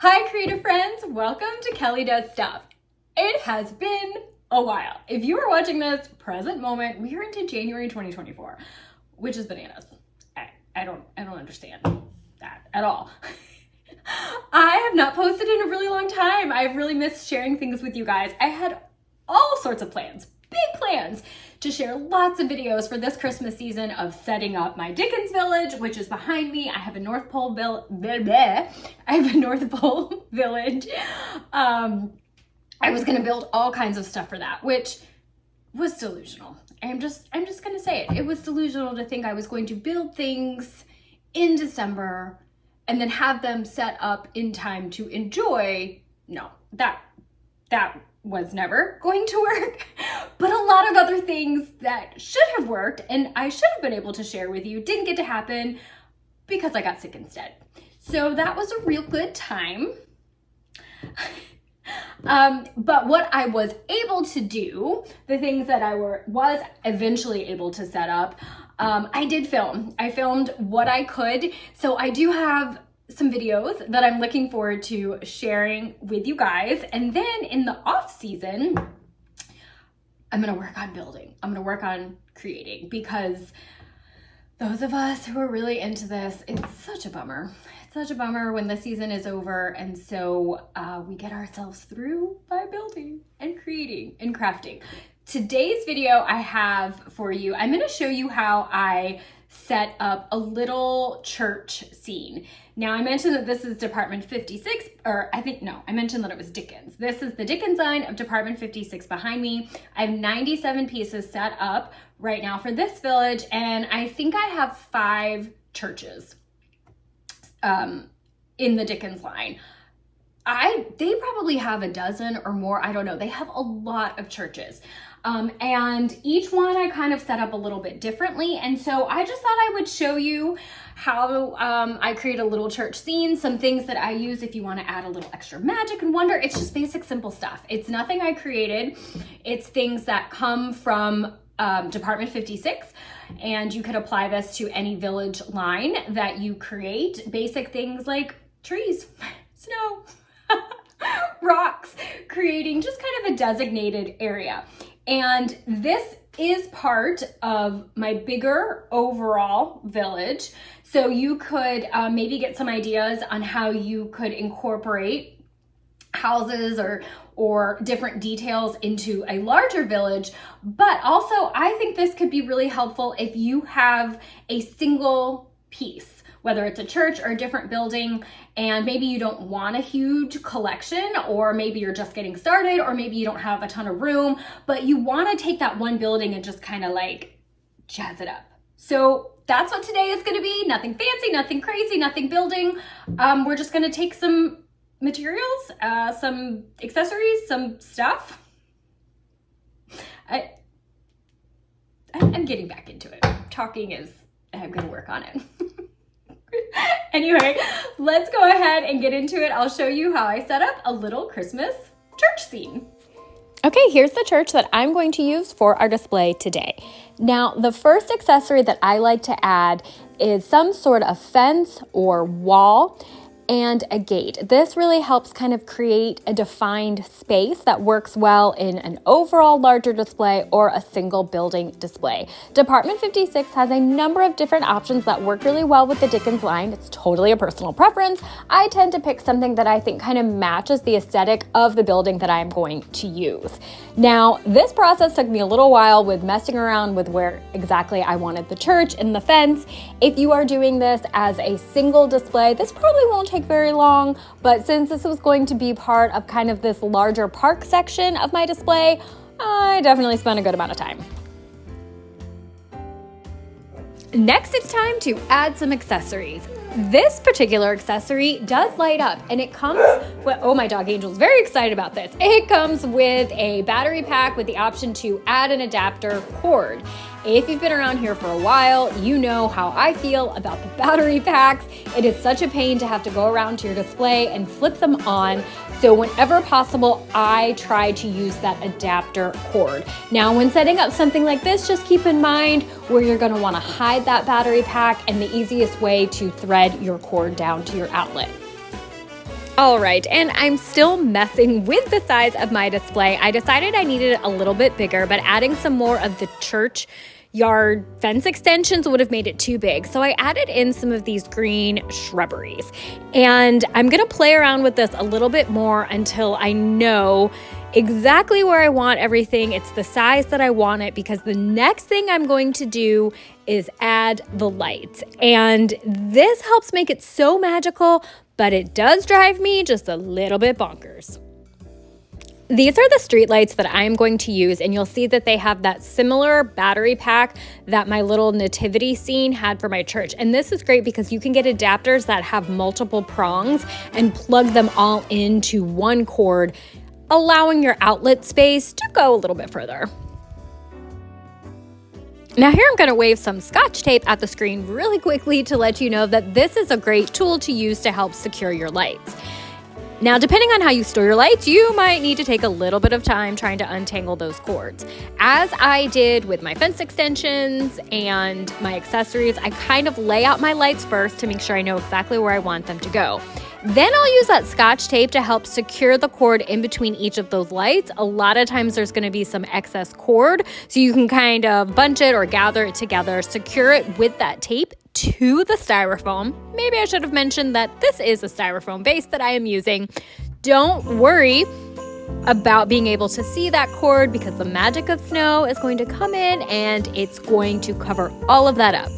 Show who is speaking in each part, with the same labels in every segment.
Speaker 1: Hi, creative friends. Welcome to Kelly Does Stuff. It has been a while. If you are watching this present moment, we are into January 2024, which is bananas. I don't understand that at all. I have not posted in a really long time. I've really missed sharing things with you guys. I had all sorts of plans, big plans, to share lots of videos for this Christmas season of setting up my Dickens village, which is behind me. I have a North Pole village. I was gonna build all kinds of stuff for that, which was delusional. I'm just gonna say it. It was delusional to think I was going to build things in December and then have them set up in time to enjoy. No, that was never going to work. But a lot of other things that should have worked and I should have been able to share with you didn't get to happen because I got sick instead. So that was a real good time. But what I was able to do, the things that I was eventually able to set up, I did film. I filmed what I could. So I do have some videos that I'm looking forward to sharing with you guys. And then in the off season, I'm gonna work on building. I'm gonna work on creating, because those of us who are really into this, it's such a bummer. It's such a bummer when the season is over. And so we get ourselves through by building and creating and crafting. Today's video I have for you, I'm gonna show you how I set up a little church scene. Now, I mentioned that this is Department 56, I mentioned that it was Dickens. This is the Dickens line of Department 56 behind me. I have 97 pieces set up right now for this village, and I think I have 5 churches in the Dickens line. They probably have a dozen or more, I don't know. They have a lot of churches. And each one I kind of set up a little bit differently. And so I just thought I would show you how I create a little church scene, some things that I use if you want to add a little extra magic and wonder. It's just basic, simple stuff. It's nothing I created. It's things that come from Department 56, and you could apply this to any village line that you create. Basic things like trees, snow, rocks, creating just kind of a designated area. And this is part of my bigger overall village. So you could maybe get some ideas on how you could incorporate houses or different details into a larger village. But also, I think this could be really helpful if you have a single piece, whether it's a church or a different building, and maybe you don't want a huge collection, or maybe you're just getting started, or maybe you don't have a ton of room, but you want to take that one building and just kind of like jazz it up. So that's what today is going to be. Nothing fancy, nothing crazy, nothing building. We're just going to take some materials, some accessories, some stuff. I'm getting back into it. I'm going to work on it. Anyway, let's go ahead and get into it. I'll show you how I set up a little Christmas church scene.
Speaker 2: Okay, here's the church that I'm going to use for our display today. Now, the first accessory that I like to add is some sort of fence or wall and a gate. This really helps kind of create a defined space that works well in an overall larger display or a single building display. Department 56 has a number of different options that work really well with the Dickens line. It's totally a personal preference. I tend to pick something that I think kind of matches the aesthetic of the building that I'm going to use. Now, this process took me a little while with messing around with where exactly I wanted the church and the fence. If you are doing this as a single display, this probably won't take very long, but since this was going to be part of kind of this larger park section of my display, I definitely spent a good amount of time. Next, it's time to add some accessories. This particular accessory does light up, and it comes with, oh, my dog Angel's very excited about this. It comes with a battery pack with the option to add an adapter cord. If you've been around here for a while, you know how I feel about the battery packs. It is such a pain to have to go around to your display and flip them on. So whenever possible, I try to use that adapter cord. Now, when setting up something like this, just keep in mind where you're gonna wanna hide that battery pack and the easiest way to thread your cord down to your outlet. All right, and I'm still messing with the size of my display. I decided I needed it a little bit bigger, but adding some more of the church yard fence extensions would have made it too big. So I added in some of these green shrubberies. And I'm going to play around with this a little bit more until I know exactly where I want everything. It's the size that I want it, because the next thing I'm going to do is add the lights. And this helps make it so magical, but it does drive me just a little bit bonkers. These are the street lights that I'm going to use, and you'll see that they have that similar battery pack that my little nativity scene had for my church. And this is great because you can get adapters that have multiple prongs and plug them all into one cord, allowing your outlet space to go a little bit further. Now here I'm going to wave some Scotch tape at the screen really quickly to let you know that this is a great tool to use to help secure your lights. Now, depending on how you store your lights, you might need to take a little bit of time trying to untangle those cords. As I did with my fence extensions and my accessories, I kind of lay out my lights first to make sure I know exactly where I want them to go. Then I'll use that Scotch tape to help secure the cord in between each of those lights. A lot of times there's going to be some excess cord, so you can kind of bunch it or gather it together, secure it with that tape to the styrofoam. Maybe I should have mentioned that this is a styrofoam base that I am using. Don't worry about being able to see that cord, because the magic of snow is going to come in and it's going to cover all of that up.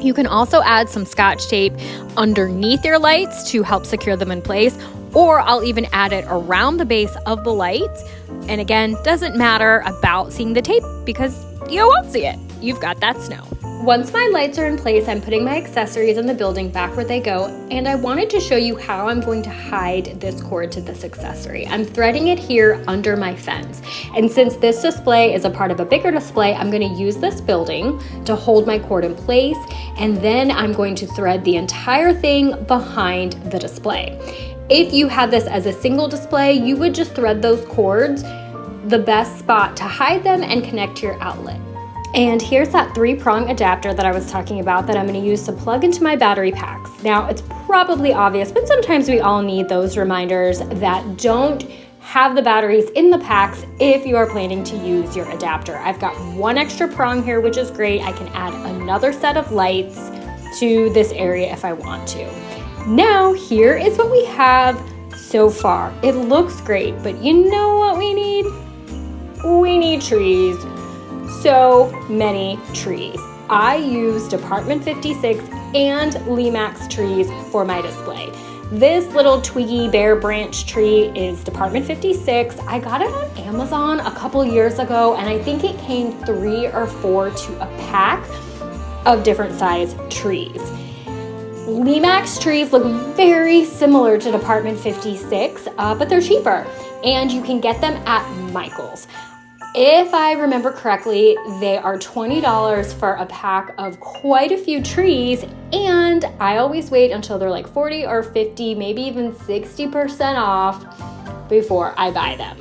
Speaker 2: You can also add some Scotch tape underneath your lights to help secure them in place, or I'll even add it around the base of the lights. And again, doesn't matter about seeing the tape because you won't see it. You've got that snow. Once my lights are in place, I'm putting my accessories in the building back where they go, and I wanted to show you how I'm going to hide this cord to this accessory. I'm threading it here under my fence, and since this display is a part of a bigger display, I'm going to use this building to hold my cord in place, and then I'm going to thread the entire thing behind the display. If you had this as a single display, you would just thread those cords, the best spot to hide them and connect to your outlet. And here's that 3-prong adapter that I was talking about that I'm going to use to plug into my battery packs. Now, it's probably obvious, but sometimes we all need those reminders that don't have the batteries in the packs if you are planning to use your adapter. I've got 1 extra prong here, which is great. I can add another set of lights to this area if I want to. Now, here is what we have so far. It looks great, but you know what we need? We need trees. So many trees. I used Department 56 and Limax trees for my display. This little twiggy bare branch tree is Department 56. I got it on Amazon a couple years ago, and I think it came 3 or 4 to a pack of different size trees. Limax trees look very similar to Department 56, but they're cheaper, and you can get them at Michael's. If I remember correctly, they are $20 for a pack of quite a few trees, and I always wait until they're like 40 or 50, maybe even 60% off before I buy them.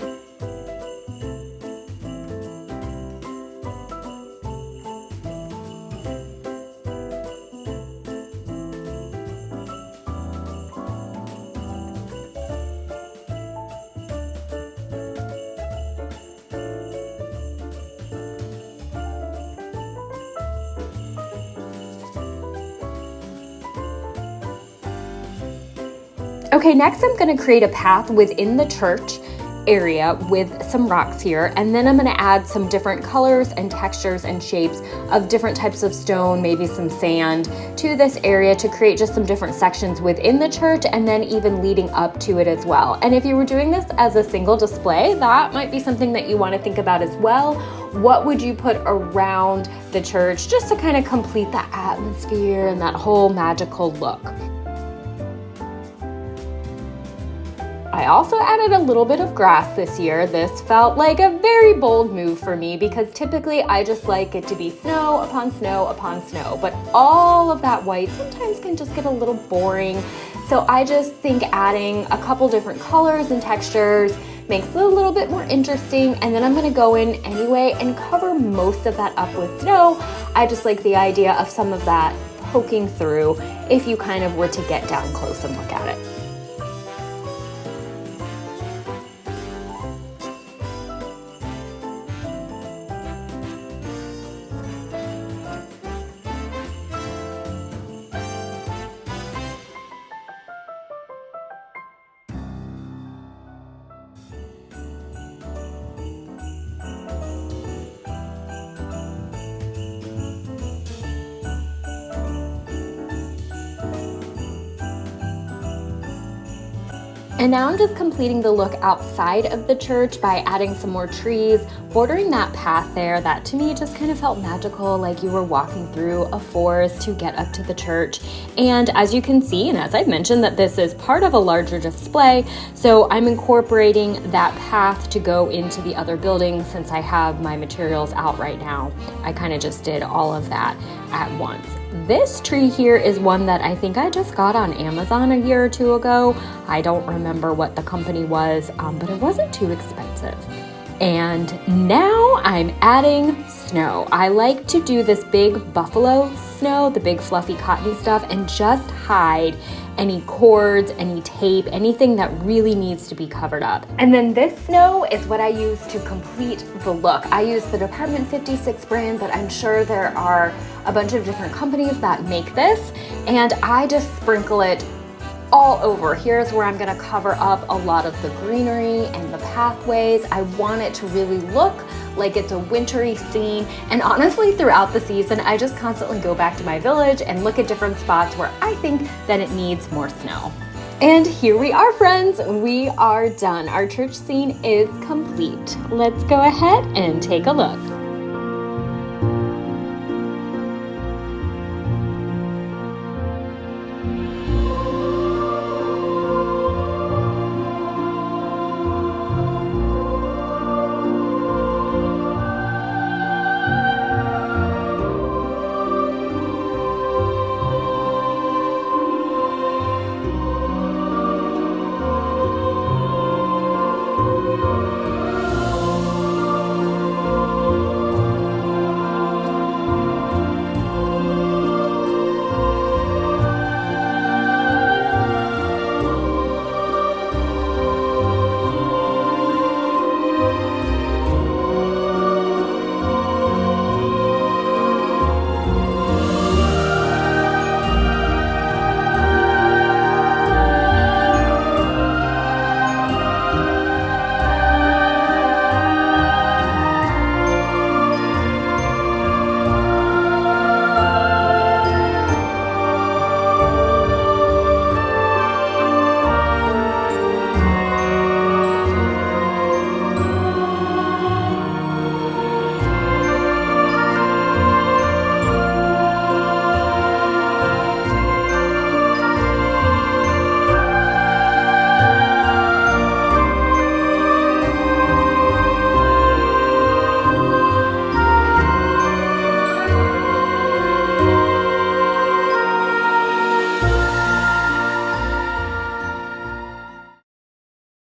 Speaker 2: Okay, next I'm going to create a path within the church area with some rocks here, and then I'm going to add some different colors and textures and shapes of different types of stone, maybe some sand, to this area to create just some different sections within the church, and then even leading up to it as well. And if you were doing this as a single display, that might be something that you want to think about as well. What would you put around the church just to kind of complete that atmosphere and that whole magical look? I also added a little bit of grass this year. This felt like a very bold move for me because typically I just like it to be snow upon snow upon snow, but all of that white sometimes can just get a little boring. So I just think adding a couple different colors and textures makes it a little bit more interesting, and then I'm going to go in anyway and cover most of that up with snow. I just like the idea of some of that poking through if you kind of were to get down close and look at it. And now I'm just completing the look outside of the church by adding some more trees, bordering that path there that to me just kind of felt magical, like you were walking through a forest to get up to the church. And as you can see, and as I've mentioned, that this is part of a larger display, so I'm incorporating that path to go into the other buildings since I have my materials out right now. I kind of just did all of that at once. This tree here is one that I think I just got on Amazon a year or two ago. I don't remember what the company was, but it wasn't too expensive. And now I'm adding snow. I like to do this big buffalo snow, the big fluffy cottony stuff, and just hide any cords, any tape, anything that really needs to be covered up. And then this snow is what I use to complete the look. I use the Department 56 brand, but I'm sure there are a bunch of different companies that make this, and I just sprinkle it all over. Here's where I'm gonna cover up a lot of the greenery and the pathways. I want it to really look like it's a wintry scene. And honestly, throughout the season, I just constantly go back to my village and look at different spots where I think that it needs more snow. And here we are, friends. We are done. Our church scene is complete. Let's go ahead and take a look.